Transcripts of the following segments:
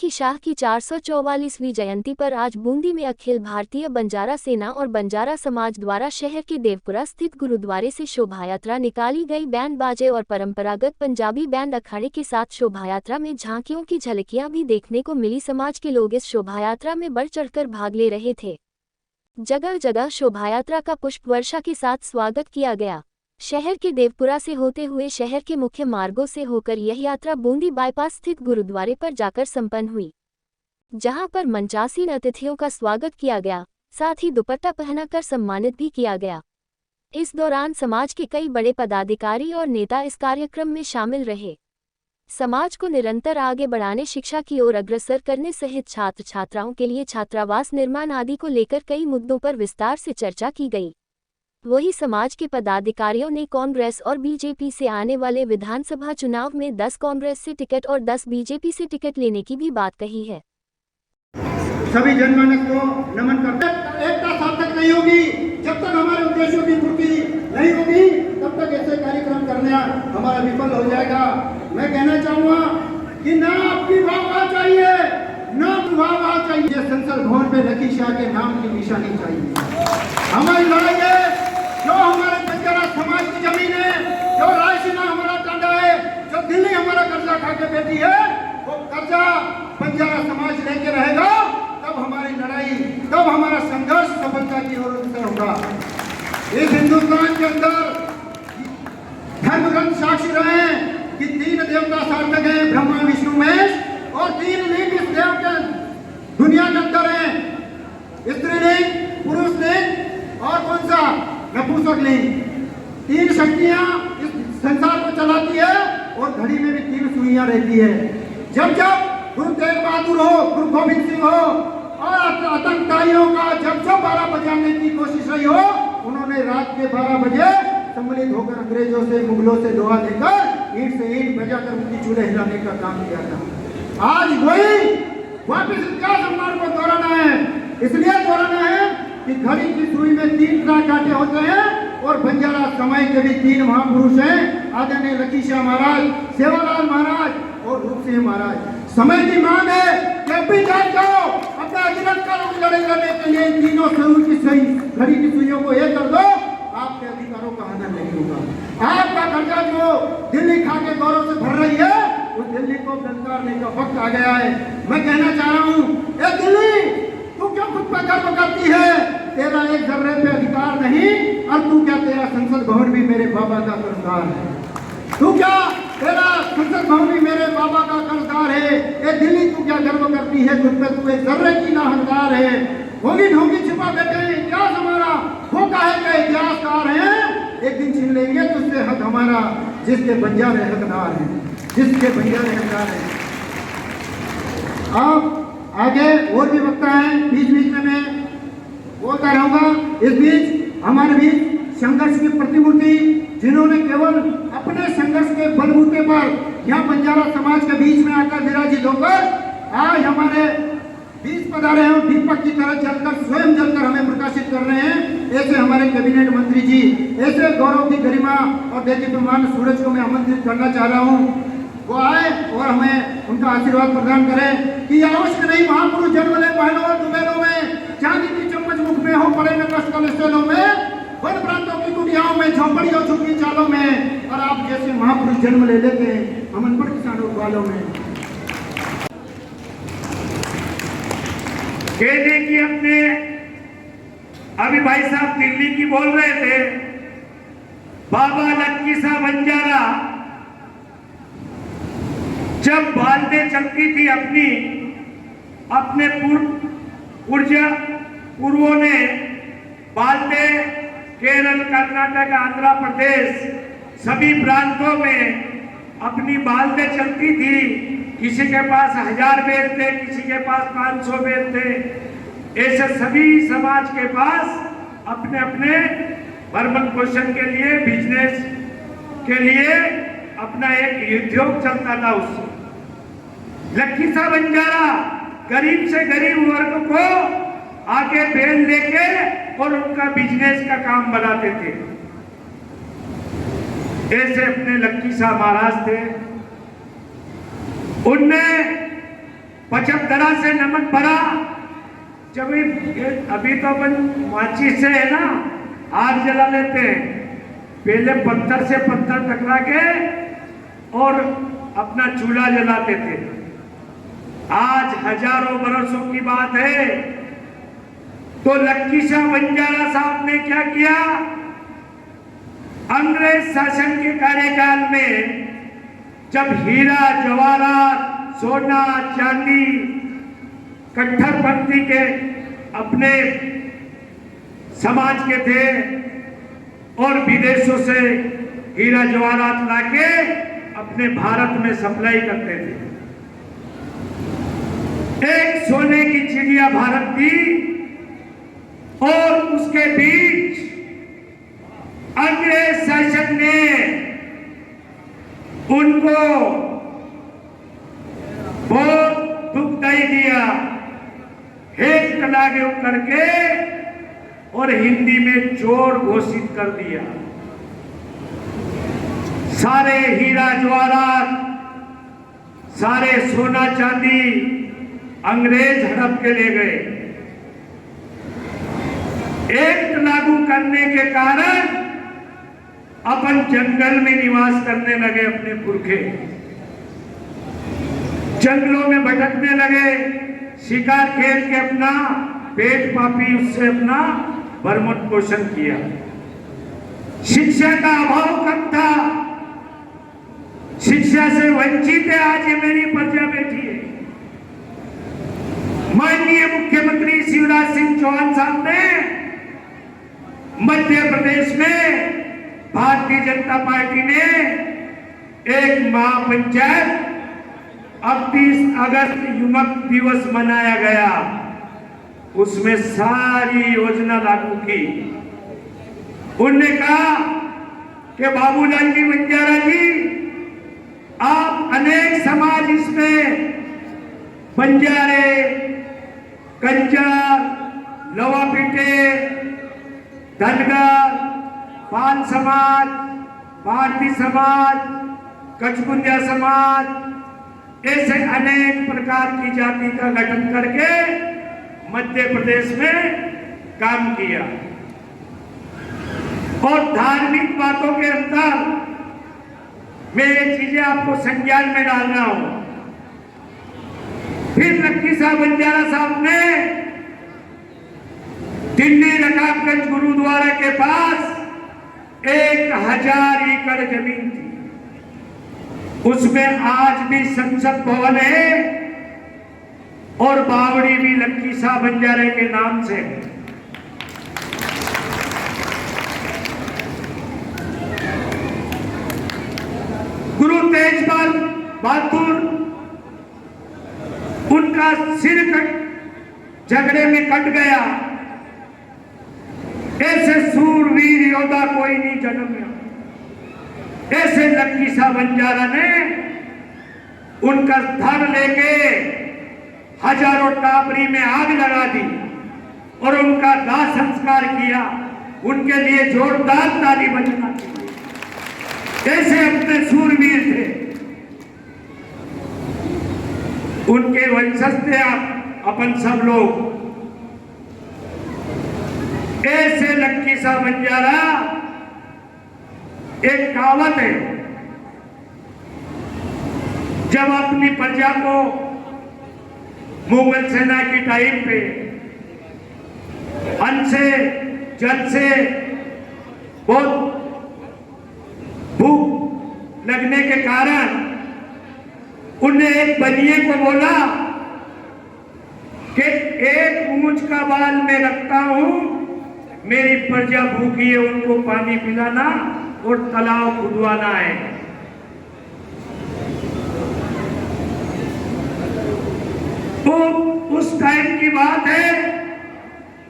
लक्की शाह की 444वीं जयंती पर आज बूंदी में अखिल भारतीय बंजारा सेना और बंजारा समाज द्वारा शहर के देवपुरा स्थित गुरुद्वारे से शोभायात्रा निकाली गई। बैंड बाजे और परंपरागत पंजाबी बैंड अखाड़े के साथ शोभायात्रा में झांकियों की झलकियां भी देखने को मिली। समाज के लोग इस शोभायात्रा में बढ़ चढ़कर भाग ले रहे थे। जगह जगह शोभायात्रा का पुष्प वर्षा के साथ स्वागत किया गया। शहर के देवपुरा से होते हुए शहर के मुख्य मार्गों से होकर यह यात्रा बूंदी बाईपास स्थित गुरुद्वारे पर जाकर संपन्न हुई, जहां पर मंचासीन अतिथियों का स्वागत किया गया, साथ ही दुपट्टा पहनाकर सम्मानित भी किया गया। इस दौरान समाज के कई बड़े पदाधिकारी और नेता इस कार्यक्रम में शामिल रहे। समाज को निरंतर आगे बढ़ाने, शिक्षा की ओर अग्रसर करने सहित छात्र छात्राओं के लिए छात्रावास निर्माण आदि को लेकर कई मुद्दों पर विस्तार से चर्चा की गई। वही समाज के पदाधिकारियों ने कांग्रेस और बीजेपी से आने वाले विधानसभा चुनाव में 10 कांग्रेस से टिकट और 10 बीजेपी से टिकट लेने की भी बात कही है। सभी जनमानस को नमन करते हैं। एकता सार्थक नहीं होगी जब तक हमारे उद्देश्यों की पूर्ति नहीं होगी, तब तक ऐसे कार्यक्रम करना हमारा विफल हो जाएगा। मैं कहना चाहूँगा कि ना आपकी वाह चाहिए, ना वाह चाहिए। संसद भवन पे लक्की शाह के नाम की निशानी चाहिए। हमारी लड़ाई है जो हमारे बंजारा समाज की जमीन है, जो रायसीना हमारा टांडा है, जो दिल्ली हमारा कर्जा खा के बैठी है, वो कर्जा बंजारा समाज लेके रहेगा। तब हमारी लड़ाई, तब हमारा संघर्ष सफलता की ओर अग्रसर होगा। इस हिंदुस्तान के अंदर धर्म ग्रंथ साक्षी रहे हैं कि 3 देवता सार्थक हैं, ब्रह्मा विष्णु महेश, और 3 लिंग इस देव के दुनिया के अंदर है। स्त्रीलिंग, पुरुष लिंग और कौन सा नपुंसक लिंग। 3 शक्तियां इस संसार को चलाती है और घड़ी में भी 3 सुइयां रहती है। जब जब गुरु तेग बहादुर हो, गुरु गोविंद सिंह हो और आतंकवादियों का जब 12 बजाने की कोशिश रही हो, उन्होंने रात के 12 बजे सम्मिलित होकर अंग्रेजों से, मुगलों से लोहा लेकर ईंट से ईंट बजाकर उनकी चूल्हे हिलाने का काम किया था। आज वही वापिस इतिहास हमारे को दोहराना है। इसलिए दोहराना है कि घड़ी की सुई में 3 कांटे होते हैं और बंजारा समय के भी 3 महापुरुष हैं, आदरणीय लक्की शाह महाराज, सेवालाल महाराज और रूप सिंह महाराज। समय की मांग है कि अब भी जाग जाओ, अपने अधिकारों की लड़ाई लड़ने के लिए इन तीनों सुई की सुई, घड़ी की सुइयों को एक कर दो, आपके अधिकारों का हनन नहीं होगा। आपका कर्जा जो दिल्ली खा के गौरव से भर रही है, वो दिल्ली को ललकारने का वक्त आ गया है। मैं कहना चाह रहा हूँ, ए दिल्ली, तू क्यों खुद पर गर्व करती है? तेरा एक जर्रे पे अधिकार नहीं, और तू क्या, तेरा संसद भवन भी मेरे बाबा का कर्जदार है। तू क्या, तेरा संसद भवन भी मेरे बाबा का कर्जदार है। ए दिल्ली, तू क्या गर्व करती है खुद पे? तू एक जर्रे की ना हकदार है। होगी ढोंगी छिपा बैठे इतिहास हमारा, वो काहे का इतिहासकार है। एक दिन छीन लेंगे तुझसे हक हमारा, जिसके बंजारे हकदार हैं, जिसके बंजारे हकदार हैं। आप आगे और भी वक्ता हैं, बीच बीच में मैं बोलता रहूंगा। इस बीच हमारे बीच संघर्ष की प्रतिमूर्ति, जिन्होंने केवल अपने संघर्ष के बलबूते पर यहाँ बंजारा समाज के बीच में आकर विराजित होकर आज हमारे बीच पधारे हैं, दीपक की तरह जलकर, स्वयं जलकर हमें प्रकाशित कर रहे हैं। ऐसे हमारे कैबिनेट मंत्री जी, ऐसे गौरव की गरिमा और देदीप्यमान सूरज को मैं आमंत्रित करना चाह रहा हूँ, वो आए और हमें उनका आशीर्वाद प्रदान करें कि आवश्यक नहीं महापुरुष जन्म ले महलों और दुबेलों में, चांदी की चम्मच मुख में हो पड़े न कष्ट कलेस्ट्रोलों में, वन प्रांतों की कुटियाओं में, झोंपड़ियों झुग्गी चालों में, और आप जैसे महापुरुष जन्म ले लेते हैं हम अनपढ़ किसानों वालों में। कहने की अपने अभी भाई साहब दिल्ली की बोल रहे थे, बाबा लक्की शाह बंजारा जब बाल्टे चलती थी अपने पूर्वों ने बाल्टे केरल, कर्नाटक, आंध्र प्रदेश सभी प्रांतों में अपनी बाल्टे चलती थी। किसी के पास 1000 बैल थे, किसी के पास 500 बैल थे। ऐसे सभी समाज के पास अपने अपने भरण पोषण के लिए, बिजनेस के लिए अपना एक उद्योग चलता था। उससे लक्की शाह बंजारा गरीब से गरीब वर्ग को आगे बैल लेके और उनका बिजनेस का काम बनाते थे। ऐसे अपने लक्की शाह महाराज थे। उनने 75 से नमक भरा। जब अभी तो अपन माचिस से है ना आग जला लेते हैं, पहले पत्थर से पत्थर टकरा के और अपना चूल्हा जलाते थे। आज हजारों बरसों की बात है, तो लक्की शाह बंजारा साहब ने क्या किया, अंग्रेज शासन के कार्यकाल में जब हीरा जवाहरात सोना चांदी कट्टरपंथी के अपने समाज के थे और विदेशों से हीरा जवाहरात लाके अपने भारत में सप्लाई करते थे। एक सोने की चिड़िया भारत थी और उसके बीच अंग्रेज शासन ने उनको बहुत दुखदाई दिया, एक तलागे करके और हिंदी में चोर घोषित कर दिया। सारे हीरा जवाहरात, सारे सोना चांदी अंग्रेज हड़प के ले गए। एक्ट लागू करने के कारण अपन जंगल में निवास करने लगे, अपने पुरखे जंगलों में भटकने लगे, शिकार खेल के अपना पेट पापी उससे अपना भरण पोषण किया। शिक्षा का अभाव कब था, शिक्षा से वंचित है आज ये मेरी प्रजा बैठी है। माननीय मुख्यमंत्री शिवराज सिंह चौहान साहब ने मध्य प्रदेश में भारतीय जनता पार्टी ने एक महापंचायत 28 अगस्त युवक दिवस मनाया गया, उसमें सारी योजना लागू की। उन्होंने कहा कि बाबूलाल जी बंजारा जी, आप अनेक समाज इसमें बंजारे, कंजर, लवापीटे, धनगर, पाल समाज, भारतीय समाज, कचकुंजा समाज, ऐसे अनेक प्रकार की जाति का गठन करके मध्य प्रदेश में काम किया। और धार्मिक बातों के अंदर मैं ये चीजें आपको संज्ञान में डाल रहा हूं। फिर लक्की शाह बंजारा साहब ने दिल्ली रकाबगंज गुरुद्वारा के पास 1000 एकड़ जमीन थी, उसमें आज भी संसद भवन है और बावड़ी भी लक्की शाह बंजारे के नाम से है। गुरु तेज बहादुर, उनका सिर झगड़े में कट गया। ऐसे सूरवीर योद्धा कोई नहीं जन्मा। ऐसे लक्की शाह बंजारा ने उनका धड़ लेके हजारों टापरी में आग लगा दी और उनका दाह संस्कार किया। उनके लिए जोरदार ताली बजना चाहिए। ऐसे अपने सूरवीर थे, उनके वंशज थे अपन सब लोग। ऐसे लक्की शाह बंजारा, एक कहावत है, जब अपनी प्रजा को मुगल सेना की टाइम पे अन्न से जल से बहुत भूख लगने के कारण उन्हें एक बनिए को बोला कि एक मूंछ का बाल मैं रखता हूं, मेरी प्रजा भूखी है, उनको पानी पिलाना और तालाब खुदवाना है। तो उस टाइम की बात है,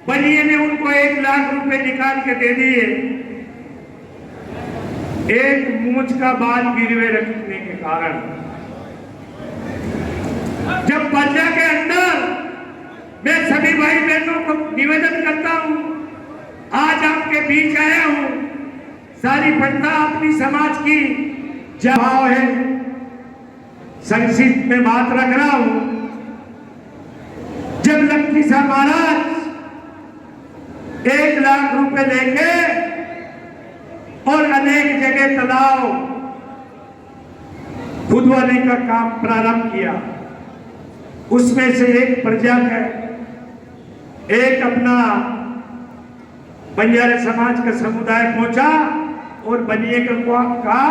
बनिए ने उनको 1 लाख रुपए निकाल के दे दिए, एक मूंछ का बाल गिरवे रखने के कारण। जब प्रजा के अंदर मैं सभी भाई बहनों को निवेदन करता हूं, आज आपके बीच आया हूं, सारी प्रथा अपनी समाज की जवाब है, संक्षिप्त में बात रख रहा हूं लक्की साहब महाराज 1 लाख रुपए लेके और अनेक जगह तालाब खुदवाने का काम प्रारंभ किया। उसमें से एक प्रजा का, एक अपना बंजारे समाज का समुदाय पहुंचा और बनिए को कहा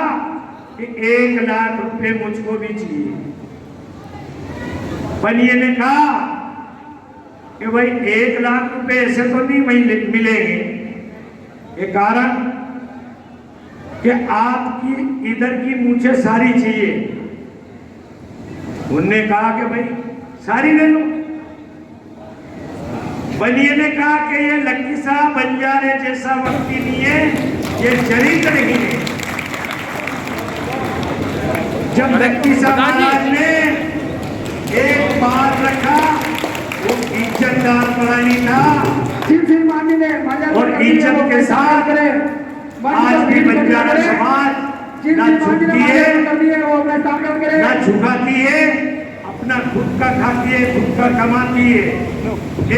कि 1 लाख रुपए मुझको भी चाहिए। बनिए ने कहा कि भाई 1 लाख रुपए ऐसे तो नहीं मिलेंगे, ये कारण कि आपकी इधर की मुझे सारी चाहिए। उनने कहा कि भाई सारी ले लो। बनिए ने कहा कि ये लक्की साहब बंजारे जैसा व्यक्ति नहीं है, ये चरित्र नहीं है। जब लक्की साहब महाराज ने एक बात रखा, वो इज्जतदार प्राणी था और इज्जत के साथ आज भी बंजारा समाज ना झुकती है ना झुकाती है, अपना खुद का खाती है, खुद का कमाती है।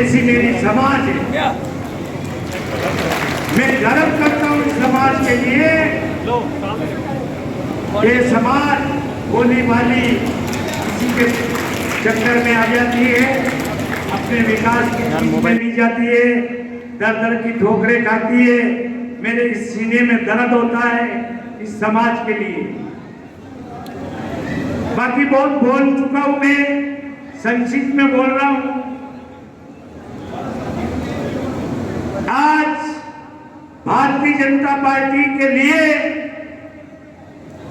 ऐसी मेरी समाज है। मैं गर्व करता हूँ इस समाज के लिए। ये समाज बोली वाली किसी के चक्कर में आ जाती है, अपने विकास की चीज में ली जाती है, दर दर की ठोकरें खाती है। मेरे इस सीने में दर्द होता है इस समाज के लिए। बाकी बहुत बोल चुका हूं, मैं संक्षिप्त में बोल रहा हूं। आज भारतीय जनता पार्टी के लिए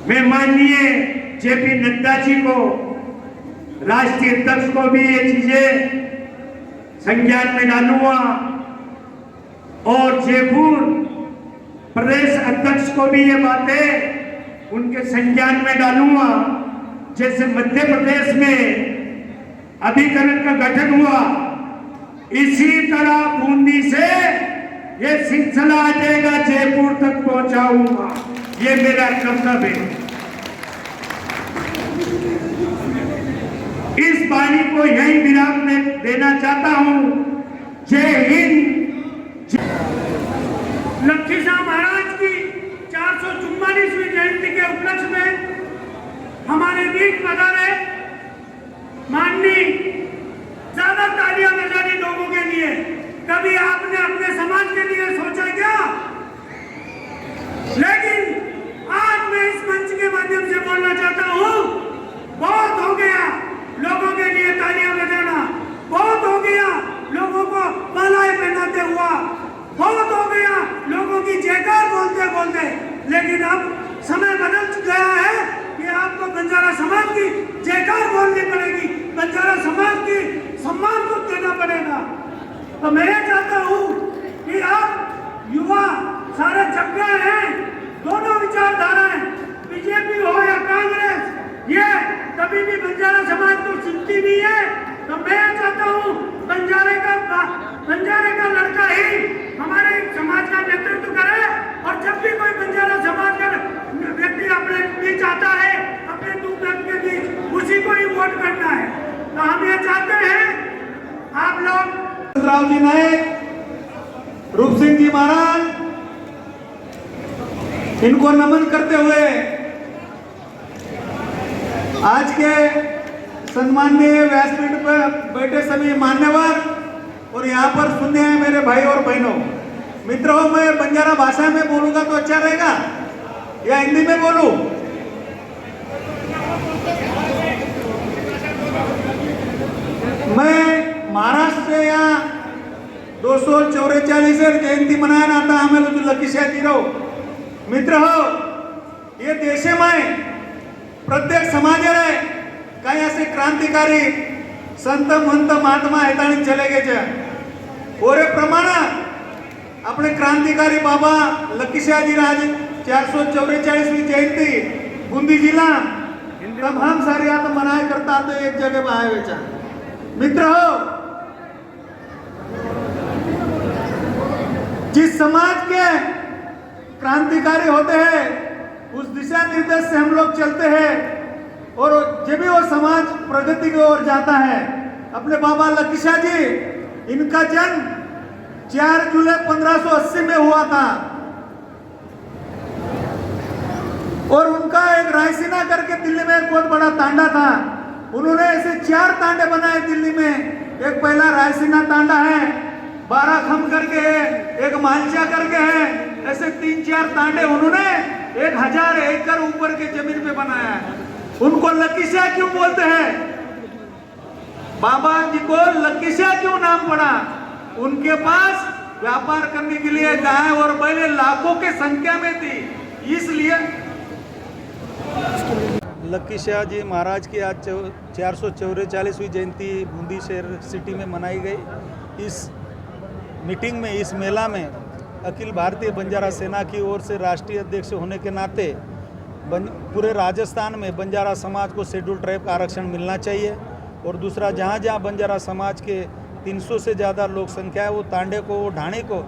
मैं माननीय जेपी नड्डा जी को, राष्ट्रीय अध्यक्ष को भी ये चीजें संज्ञान में डालूंगा और जयपुर प्रदेश अध्यक्ष को भी ये बातें उनके संज्ञान में डालूंगा। जैसे मध्य प्रदेश में अभिकरण का गठन हुआ, इसी तरह बूंदी से ये सिलसिला आ जाएगा, जयपुर तक पहुंचाऊंगा। ये मेरा कर्तव्य है। इस वाणी को यही विराम देना चाहता हूं। जय हिंद। लक्की साहब महाराज की 444वीं जयंती के उपलक्ष्य में हमारे बीच पधारे माननीय, ज्यादा तालियां बजानी लोगों के लिए। कभी आपने अपने समाज के लिए सोचा क्या? लेकिन आज मैं इस मंच के माध्यम से बोलना चाहता हूं, बहुत हो गया लोगों के लिए तालियां बजाना, बहुत हो गया लोगों को मालाएं पहनाते हुआ, बहुत हो गया लोगों की जयकार बोलते बोलते। लेकिन अब समय बदल गया है कि आपको बंजारा समाज की जयकार बोलनी पड़ेगी, बंजारा समाज की सम्मान को देना पड़ेगा। तो मैं ये चाहता हूँ कि आप युवा सारे जगह हैं, दोनों विचारधाराएं, बीजेपी हो या कांग्रेस, ये कभी भी बंजारा समाज को सुनती नहीं है। तो मैं चाहता हूँ बंजारे का लड़का ही हमारे समाज का नेतृत्व करे, और जब भी कोई बंजारा समाज का व्यक्ति अपने बीच आता है, अपने दो व्यक्ति के बीच, उसी को ही वोट करना है। तो हम ये चाहते हैं आप लोग राव जी नायक, रूप सिंह जी महाराज, इनको नमन करते हुए आज के सम्माननीय व्यासपीठ पर बैठे सभी मान्यवर और यहाँ पर सुनने हैं मेरे भाई और बहनों, मित्रों, मैं बंजारा भाषा में बोलूंगा तो अच्छा रहेगा या हिंदी में बोलूं? मैं महाराष्ट्र से यहाँ 244 जयंती मनाया आता हमें लकी शाह रहो मित्र हो। ये देशे में प्रत्येक समाज रे काही असे क्रांतिकारी संत महंत महात्मा हेताणी चले गए और प्रमाण अपने क्रांतिकारी बाबा लकीशाहजी आज 444वीं जयंती बूंदी जिला तमाम सारी आता मनाया करता तो एक जगह में आए बेचा मित्र हो। जिस समाज के क्रांतिकारी होते हैं उस दिशा निर्देश से हम लोग चलते हैं और जब भी वो समाज प्रगति की ओर जाता है अपने बाबा लकी शाह जी, इनका जन्म 4 जुलाई 1580 में हुआ था और उनका एक रायसीना करके दिल्ली में एक बहुत बड़ा तांडा था। उन्होंने ऐसे 4 तांडे बनाए दिल्ली में। एक पहला रायसीना तांडा है, 12 खम करके है, एक मालचा करके है, ऐसे 3-4 तांडे उन्होंने 1000 एकड़ ऊपर के जमीन पे बनाया है। उनको लकी शाह क्यों बोलते हैं? बाबा जी को लकी शाह क्यों नाम पड़ा? उनके पास व्यापार करने के लिए गाय और बैल लाखों के संख्या में थी, इसलिए लकी शाह जी महाराज की आज 444वीं जयंती बूंदी शहर सिटी में मनाई गई। इस मीटिंग में, इस मेला में अखिल भारतीय बंजारा सेना की ओर से राष्ट्रीय अध्यक्ष होने के नाते पूरे राजस्थान में बंजारा समाज को शेड्यूल ट्राइब का आरक्षण मिलना चाहिए। और दूसरा, जहाँ जहाँ बंजारा समाज के 300 से ज़्यादा लोक संख्या है, वो तांडे को, वो ढाणी को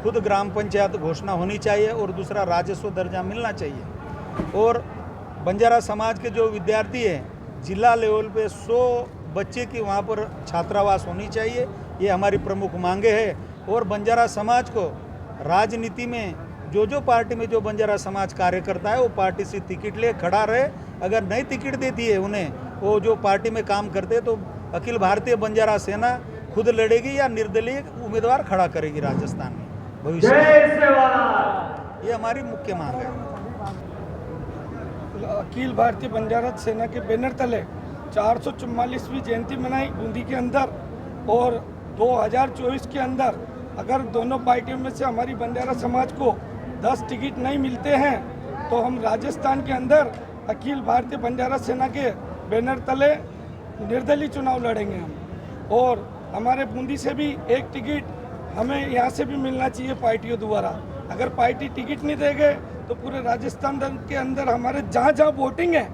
खुद ग्राम पंचायत घोषणा होनी चाहिए। और दूसरा, राजस्व दर्जा मिलना चाहिए। और बंजारा समाज के जो विद्यार्थी हैं, जिला लेवल पे 100 बच्चे की वहाँ पर छात्रावास होनी चाहिए। ये हमारी प्रमुख मांगे हैं। और बंजारा समाज को राजनीति में जो पार्टी में जो बंजारा समाज कार्य करता है, वो पार्टी से टिकट ले खड़ा रहे। अगर नहीं टिकट देती है उन्हें, वो जो पार्टी में काम करते हैं, तो अखिल भारतीय बंजारा सेना खुद लड़ेगी या निर्दलीय उम्मीदवार खड़ा करेगी राजस्थान में भविष्य में। ये हमारी मुख्य मांग है। अखिल भारतीय बंजारा सेना के बैनर तले 444वीं जयंती मनाई बूंदी के अंदर। और 2024 के अंदर अगर दोनों पार्टियों में से हमारी बंजारा समाज को 10 टिकट नहीं मिलते हैं, तो हम राजस्थान के अंदर अखिल भारतीय बंजारा सेना के बैनर तले निर्दलीय चुनाव लड़ेंगे हम। और हमारे बूंदी से भी एक टिकट हमें यहाँ से भी मिलना चाहिए पार्टियों द्वारा। अगर पार्टी टिकट नहीं देंगे तो पूरे राजस्थान के अंदर हमारे जहाँ जहाँ वोटिंग है,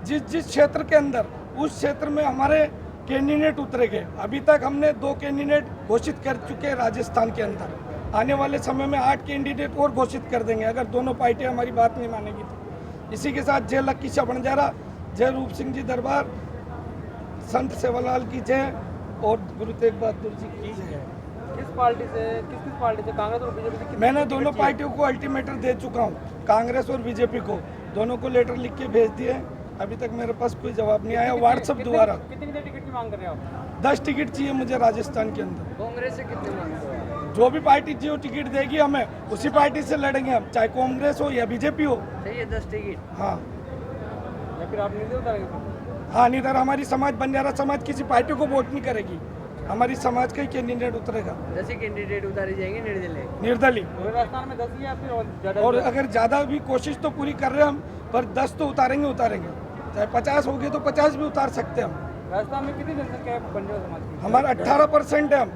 जिस क्षेत्र के अंदर, उस क्षेत्र में हमारे कैंडिडेट उतरेंगे। अभी तक हमने 2 कैंडिडेट घोषित कर चुके हैं राजस्थान के अंदर। आने वाले समय में 8 कैंडिडेट और घोषित कर देंगे अगर दोनों पार्टियां हमारी बात नहीं मानेगी तो। इसी के साथ जय लकी शाह बंजारा, जय रूप सिंह जी दरबार, संत सेवालाल की जय और गुरु तेग बहादुर जी की जय। किस पार्टी से कांग्रेस और बीजेपी से? मैंने दोनों पार्टियों को अल्टीमेटर दे चुका हूँ, कांग्रेस और बीजेपी को। दोनों को लेटर लिख के भेज दिए। अभी तक मेरे पास कोई जवाब नहीं आया व्हाट्सएप द्वारा। कितनी टिकट की मांग कर रहे हो आप? 10 टिकट चाहिए मुझे राजस्थान के अंदर। कांग्रेस से कितने मांग? जो भी पार्टी जो टिकट देगी हमें, उसी पार्टी से लड़ेंगे हम, चाहे कांग्रेस हो या बीजेपी हो। चाहिए 10 टिकट? हाँ। या फिर आप नहीं उतारेंगे? हाँ, नहीं तो हमारी समाज, बंजारा समाज किसी पार्टी को वोट नहीं करेगी। हमारी समाज का ही कैंडिडेट उतरेगा। 10 ही कैंडिडेट उतारे जाएंगे निर्दलीय। राजस्थान में 10 ही या फिर ज्यादा? और अगर ज़्यादा भी कोशिश तो पूरी कर रहे हैं हम, पर 10 तो उतारेंगे। चाहे 50 हो गए तो 50 भी उतार सकते हैं हम। राजस्थान में कितनी जनसंख्या है बंजारा समाज की? हमारा 18% है हम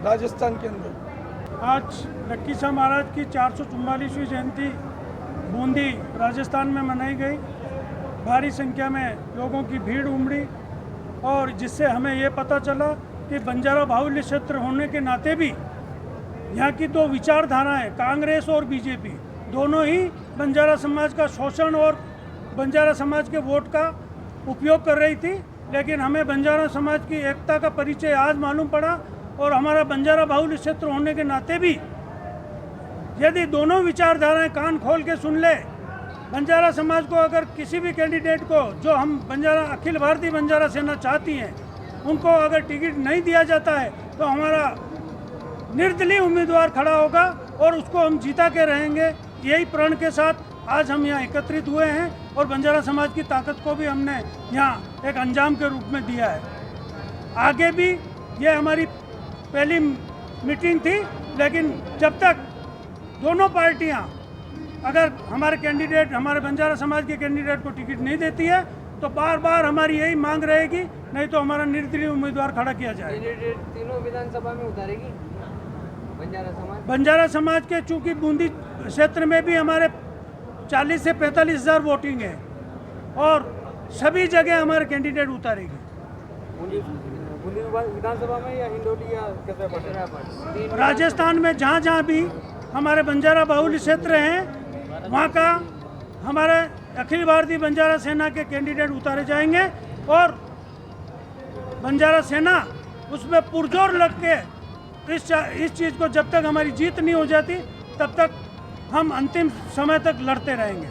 राजस्थान के अंदर। आज लक्की शाह महाराज की 444वीं जयंती बूंदी राजस्थान में मनाई गई। भारी संख्या में लोगों की भीड़ उमड़ी और जिससे हमें ये पता चला कि बंजारा बाहुल्य क्षेत्र होने के नाते भी यहाँ की 2 विचारधाराएं, कांग्रेस और बीजेपी, दोनों ही बंजारा समाज का शोषण और बंजारा समाज के वोट का उपयोग कर रही थी। लेकिन हमें बंजारा समाज की एकता का परिचय आज मालूम पड़ा और हमारा बंजारा बाहुल्य क्षेत्र होने के नाते भी यदि दोनों विचारधाराएं कान खोल के सुन ले, बंजारा समाज को अगर किसी भी कैंडिडेट को, जो हम बंजारा अखिल भारतीय बंजारा सेना चाहती हैं, उनको अगर टिकट नहीं दिया जाता है तो हमारा निर्दलीय उम्मीदवार खड़ा होगा और उसको हम जीता के रहेंगे। यही प्रण के साथ आज हम यहाँ एकत्रित हुए हैं और बंजारा समाज की ताकत को भी हमने यहाँ एक अंजाम के रूप में दिया है। आगे भी ये हमारी पहली मीटिंग थी, लेकिन जब तक दोनों पार्टियाँ अगर हमारे कैंडिडेट, हमारे बंजारा समाज के कैंडिडेट को टिकट नहीं देती है तो बार बार हमारी यही मांग रहेगी, नहीं तो हमारा निर्दलीय उम्मीदवार खड़ा किया जाएगा। कैंडिडेट तीनों विधानसभा में उतारेगी बंजारा समाज? बंजारा समाज के चूंकि बूंदी क्षेत्र में भी हमारे 40 से 45 हज़ार वोटिंग है और सभी जगह हमारे कैंडिडेट उतारेगी। बूंदी विधानसभा में या हिंडोली या कैसे? राजस्थान में जहाँ जहाँ भी हमारे बंजारा बाहुल्य क्षेत्र हैं, वहाँ का हमारे अखिल भारतीय बंजारा सेना के कैंडिडेट उतारे जाएंगे और बंजारा सेना उसमें पुरजोर लग के इस चीज़ को जब तक हमारी जीत नहीं हो जाती तब तक हम अंतिम समय तक लड़ते रहेंगे।